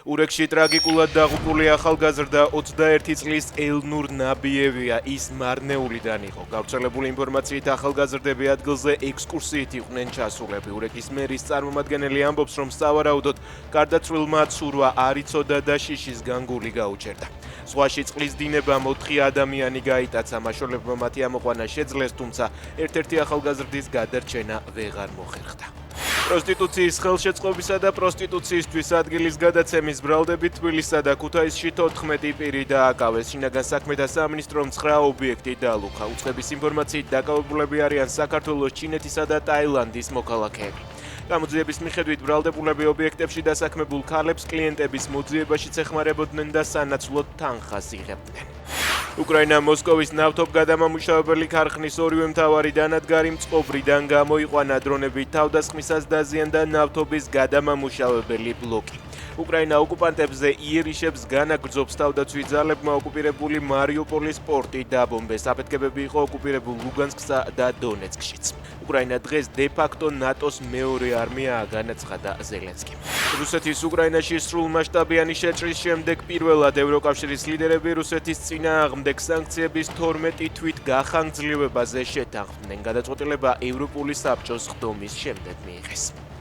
ურეკში ტრაგიკულად დაღუპული ახალგაზრდა 21 წლის ელნურ ნაბიევია, ის მარნეულიდან იყო. გავრცელებული ინფორმაციით ახალგაზრდები ადგილზე ექსკურსიით იყვნენ ჩასულები. ურეკის მერის წარმომადგენელი ამბობს, რომ სავარაუდოდ გარდაცვლილმა ცურვა არ იცოდა და შიშის განგული გაუჭერდა. ზღვაში წყლის დინებამ 4 ადამიანი გაიტაცა, მაშველებმა მათი ამოყვანა შეძლეს, თუმცა ერთ-ერთი ახალგაზრდის გადარჩენა ვეღარ მოხერხდა. პროსტიტუციის ხელშეწყობისა და პროსტიტუციისთვის ადგილის გადაცემის ბრალდებით თბილისსა და ქუთაისში 14 პირი დააკავეს. შინაგან საქმეთა სამინისტრომ 9 ობიექტი დაალუქა. უწყების ინფორმაციით დაკავებულები არიან საქართველოს, ჩინეთისა და ტაილანდის მოქალაქეები. გამოძიების მიხედვით ბრალდებულები ობიექტებში დასაქმებულ ქალებს კლიენტების მოძიებაშიც ეხმარებოდნენ და სანაცვლოდ თანხას იღებდნენ. უკრაინა მოსკოვის ნავთობგადამამუშავებელი ქარხნის ორივე მთავარი დანადგარი მწყობრიდან გამოიყვანა. დრონებით თავდასხმისას დაზიანდა ნავთობის გადამამუშავებელი ბლოკი. უკრაინა ოკუპანტებზე იერიშებს განაგრძობს. თავდაცვის ძალებმა ოკუპირებული მარიუპოლის პორტი დაბომბეს. აფეთქებები იყო ოკუპირებულ ლუგანსკსა და დონეცკშიც. უკრაინა დღეს დე-ფაქტო ნატოს მეორე არმიაა, განაცხადა ზელენსკიმ. რუსეთის უკრაინაში სრულმასშტაბიანი შეჭრის შემდეგ პირველად ევროკავშირის ლიდერები რუსეთის წინააღმდეგ სანქციების 12 თვით გახანგრძლივებაზე შეთანხმდნენ. გადაწყვეტილება ევროპული საბჭოს ხდომის შემდეგ მიიღეს.